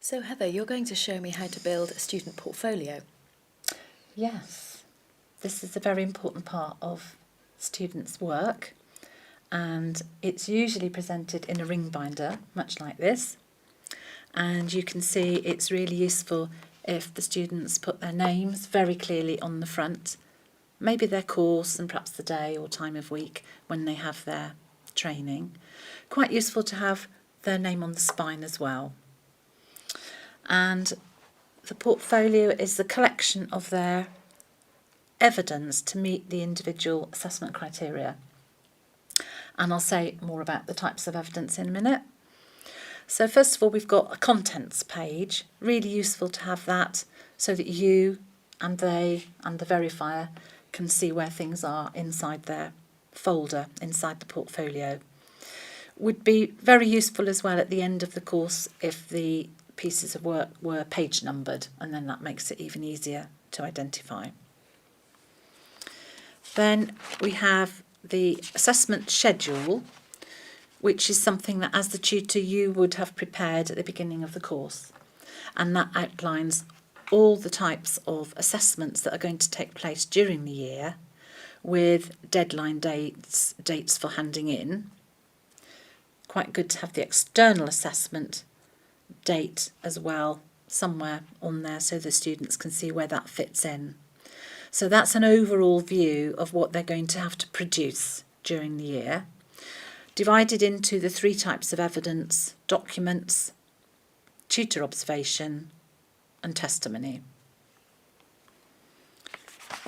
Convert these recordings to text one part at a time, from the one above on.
So Heather, you're going to show me how to build a student portfolio. Yes, this is a very important part of students' work, and it's usually presented in a ring binder, much like this. And you can see it's really useful if the students put their names very clearly on the front, maybe their course and perhaps the day or time of week when they have their training. Quite useful to have their name on the spine as well. And the portfolio is the collection of their evidence to meet the individual assessment criteria. And I'll say more about the types of evidence in a minute. So first of all, we've got a contents page. Really useful to have that so that you and they and the verifier can see where things are inside their folder, inside the portfolio. Would be very useful as well at the end of the course if the pieces of work were page numbered, and then that makes it even easier to identify. Then we have the assessment schedule, which is something that as the tutor you would have prepared at the beginning of the course, and that outlines all the types of assessments that are going to take place during the year with deadline dates for handing in. Quite good to have the external assessment date as well somewhere on there so the students can see where that fits in. So that's an overall view of what they're going to have to produce during the year, divided into the three types of evidence: documents, tutor observation and testimony.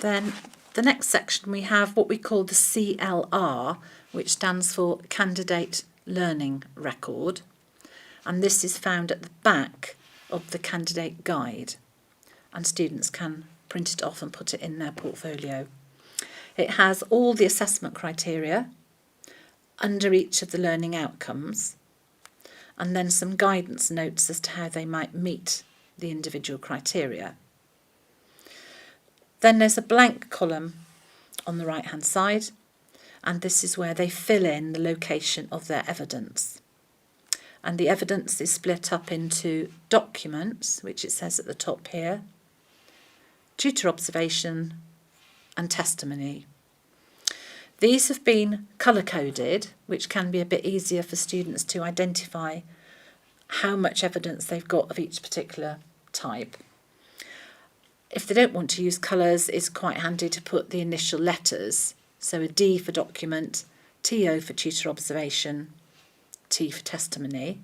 Then the next section we have what we call the CLR, which stands for Candidate Learning Record, and this is found at the back of the candidate guide, and students can print it off and put it in their portfolio. It has all the assessment criteria under each of the learning outcomes, and then some guidance notes as to how they might meet the individual criteria. Then there's a blank column on the right hand side, and this is where they fill in the location of their evidence. And the evidence is split up into documents, which it says at the top here, tutor observation and testimony. These have been colour-coded, which can be a bit easier for students to identify how much evidence they've got of each particular type. If they don't want to use colours, it's quite handy to put the initial letters, so a D for document, TO for tutor observation, T for testimony.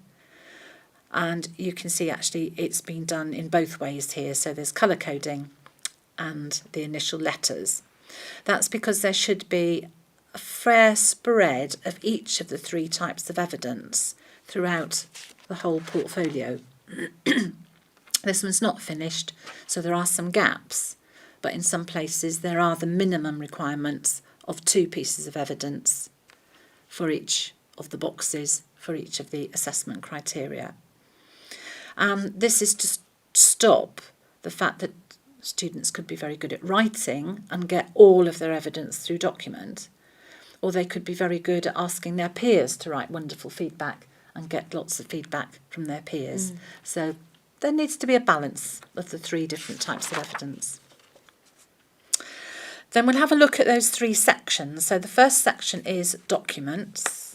And you can see actually it's been done in both ways here, so there's colour coding and the initial letters. That's because there should be a fair spread of each of the three types of evidence throughout the whole portfolio. This one's not finished, so there are some gaps, but in some places there are the minimum requirements of 2 pieces of evidence for each of the boxes for each of the assessment criteria. This is to stop the fact that students could be very good at writing and get all of their evidence through document, or they could be very good at asking their peers to write wonderful feedback and get lots of feedback from their peers. So there needs to be a balance of the 3 different types of evidence. Then we'll have a look at those 3 sections. So the first section is documents.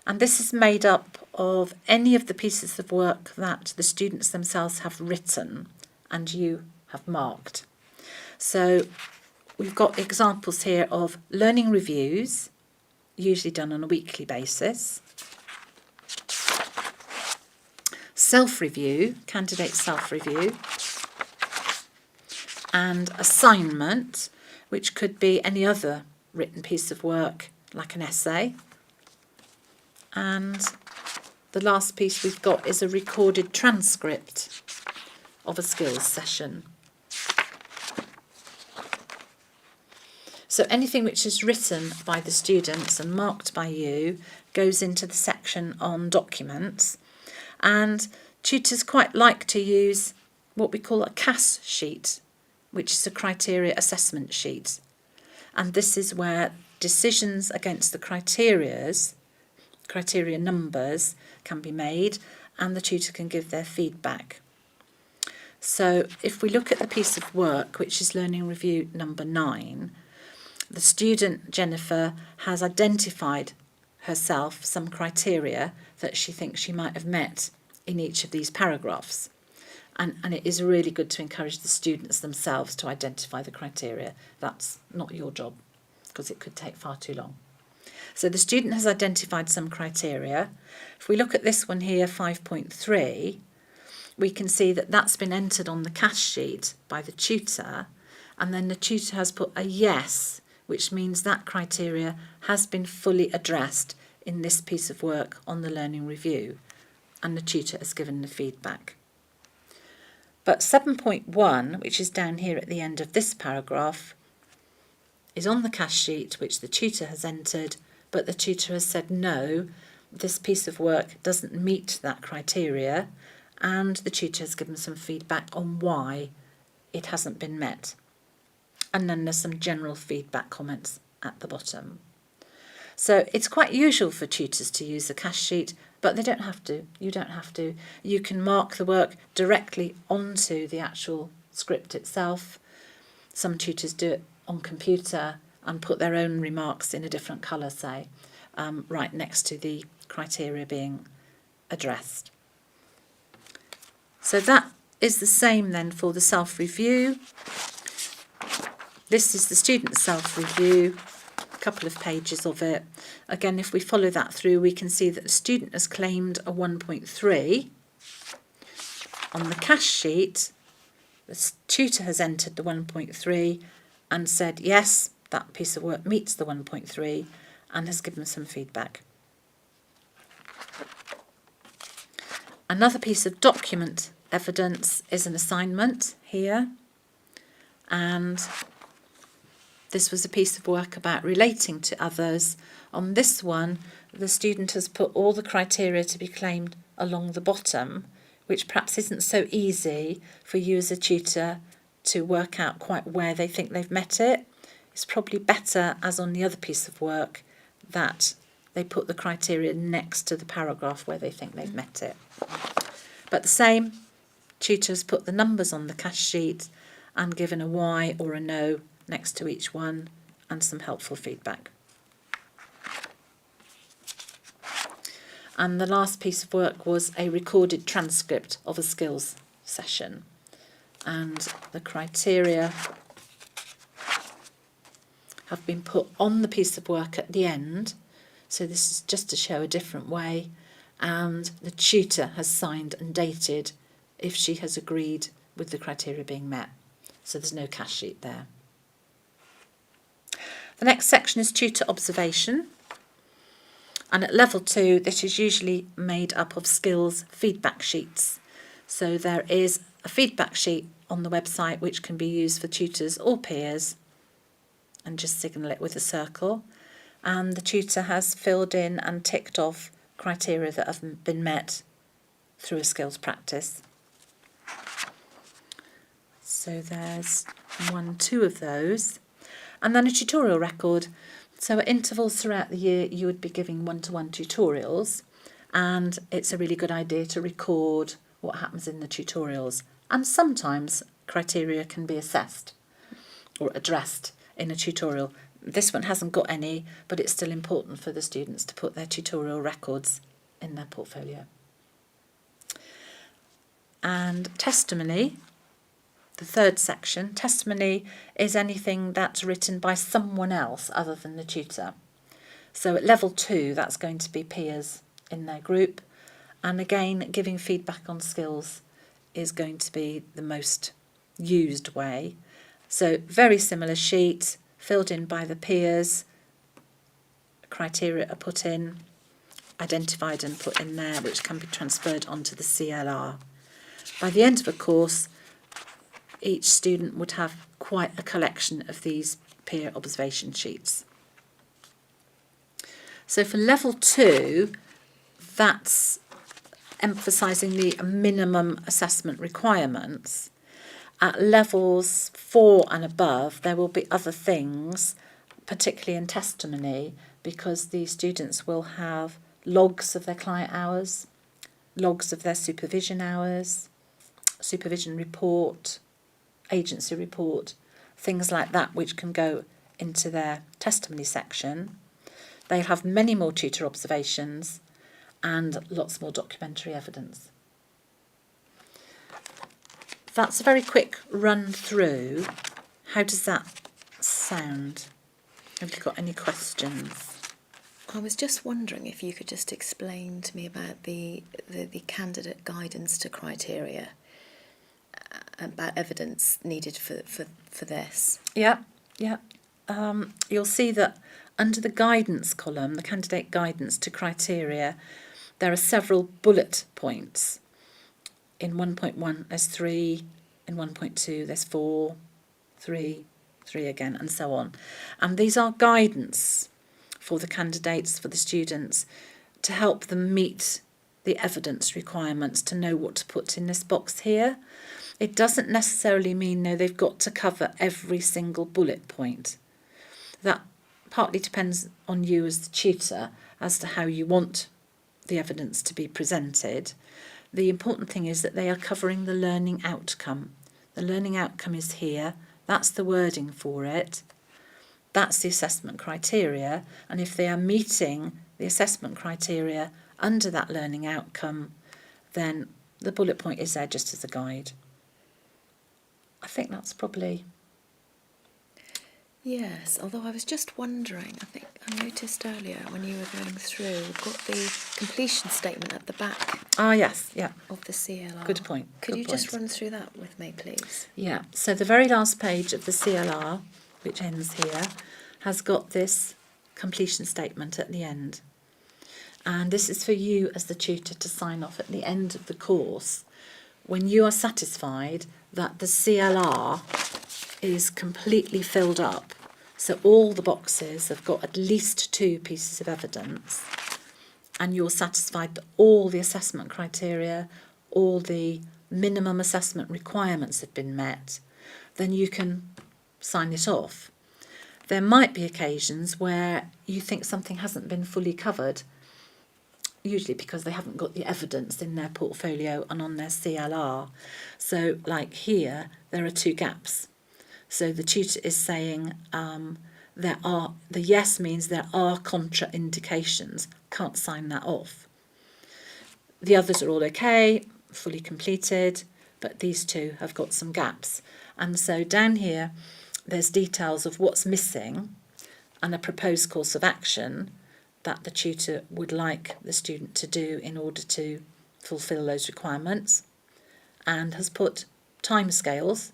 And this is made up of any of the pieces of work that the students themselves have written and you have marked. So we've got examples here of learning reviews, usually done on a weekly basis. Self-review, candidate self-review. And assignment, which could be any other written piece of work like an essay. And the last piece we've got is a recorded transcript of a skills session. So anything which is written by the students and marked by you goes into the section on documents, and tutors quite like to use what we call a CAS sheet, which is a criteria assessment sheet. And this is where decisions against the criteria numbers can be made, and the tutor can give their feedback. So if we look at the piece of work, which is learning review number 9, the student, Jennifer, has identified herself some criteria that she thinks she might have met in each of these paragraphs. And it is really good to encourage the students themselves to identify the criteria. That's not your job, because it could take far too long. So the student has identified some criteria. If we look at this one here, 5.3, we can see that that's been entered on the cash sheet by the tutor, and then the tutor has put a yes, which means that criteria has been fully addressed in this piece of work on the learning review, and the tutor has given the feedback. But 7.1, which is down here at the end of this paragraph, is on the cash sheet, which the tutor has entered, but the tutor has said no, this piece of work doesn't meet that criteria, and the tutor has given some feedback on why it hasn't been met. And then there's some general feedback comments at the bottom. So it's quite usual for tutors to use the cash sheet, but they don't have to. You don't have to. You can mark the work directly onto the actual script itself. Some tutors do it on computer and put their own remarks in a different colour, say, right next to the criteria being addressed. So that is the same then for the self-review. This is the student self-review, a couple of pages of it. Again, if we follow that through, we can see that the student has claimed a 1.3. On the cash sheet, the tutor has entered the 1.3 and said, yes, that piece of work meets the 1.3 and has given some feedback. Another piece of document evidence is an assignment here, and this was a piece of work about relating to others. On this one, the student has put all the criteria to be claimed along the bottom, which perhaps isn't so easy for you as a tutor to work out quite where they think they've met it. It's probably better, as on the other piece of work, that they put the criteria next to the paragraph where they think they've met it. But the same, tutors put the numbers on the cash sheet and given a Y or a no next to each one and some helpful feedback. And the last piece of work was a recorded transcript of a skills session. And the criteria have been put on the piece of work at the end. So this is just to show a different way. And the tutor has signed and dated if she has agreed with the criteria being met. So there's no cash sheet there. The next section is tutor observation. And at level 2, this is usually made up of skills feedback sheets. So there is a feedback sheet on the website which can be used for tutors or peers, and just signal it with a circle. And the tutor has filled in and ticked off criteria that have been met through a skills practice. So there's 2 of those. And then a tutorial record. So at intervals throughout the year, you would be giving one-to-one tutorials, and it's a really good idea to record what happens in the tutorials. And sometimes criteria can be assessed or addressed in a tutorial. This one hasn't got any, but it's still important for the students to put their tutorial records in their portfolio. And testimony, the third section. Testimony is anything that's written by someone else other than the tutor. So at level 2, that's going to be peers in their group. And again, giving feedback on skills is going to be the most used way. So very similar sheet, filled in by the peers, criteria are put in, identified and put in there, which can be transferred onto the CLR. By the end of a course, each student would have quite a collection of these peer observation sheets. So for level 2, that's emphasising the minimum assessment requirements. At levels 4 and above, there will be other things, particularly in testimony, because the students will have logs of their client hours. logs of their supervision hours, supervision report, agency report, things like that, which can go into their testimony section. They'll have many more tutor observations and lots more documentary evidence. That's a very quick run through. How does that sound? Have you got any questions? I was just wondering if you could just explain to me about the candidate guidance to criteria, about evidence needed for this. Yeah. You'll see that under the guidance column, the candidate guidance to criteria, there are several bullet points. In 1.1 there's 3, in 1.2 there's 4, 3 again, and so on. And these are guidance for the candidates, for the students, to help them meet the evidence requirements, to know what to put in this box here. It doesn't necessarily mean, no, they've got to cover every single bullet point. That partly depends on you as the tutor as to how you want the evidence to be presented. The important thing is that they are covering the learning outcome. The learning outcome is here. That's the wording for it. That's the assessment criteria. And if they are meeting the assessment criteria under that learning outcome, then the bullet point is there just as a guide. I think that's probably... Yes, although I was just wondering, I think I noticed earlier when you were going through, we've got the completion statement at the back. Ah, yes, yeah. Of the CLR. Good point. Could you just run through that with me, please? Yeah, so the very last page of the CLR, which ends here, has got this completion statement at the end. And this is for you as the tutor to sign off at the end of the course when you are satisfied that the CLR is completely filled up. So all the boxes have got at least 2 pieces of evidence, and you're satisfied that all the assessment criteria, all the minimum assessment requirements have been met, then you can sign it off. There might be occasions where you think something hasn't been fully covered, usually because they haven't got the evidence in their portfolio and on their CLR. So like here, there are 2 gaps. So the tutor is saying the yes means there are contraindications. Can't sign that off. The others are all okay, fully completed, but these 2 have got some gaps. And so down here, there's details of what's missing and a proposed course of action that the tutor would like the student to do in order to fulfil those requirements, and has put timescales.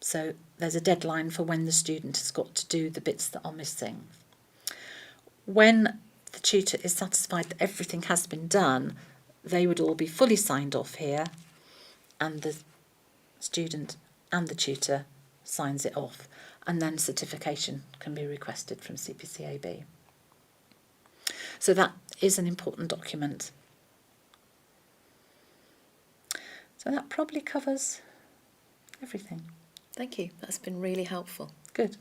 So there's a deadline for when the student has got to do the bits that are missing. When the tutor is satisfied that everything has been done, they would all be fully signed off here, and the student and the tutor signs it off, and then certification can be requested from CPCAB. So that is an important document. So that probably covers everything. Thank you. That's been really helpful. Good.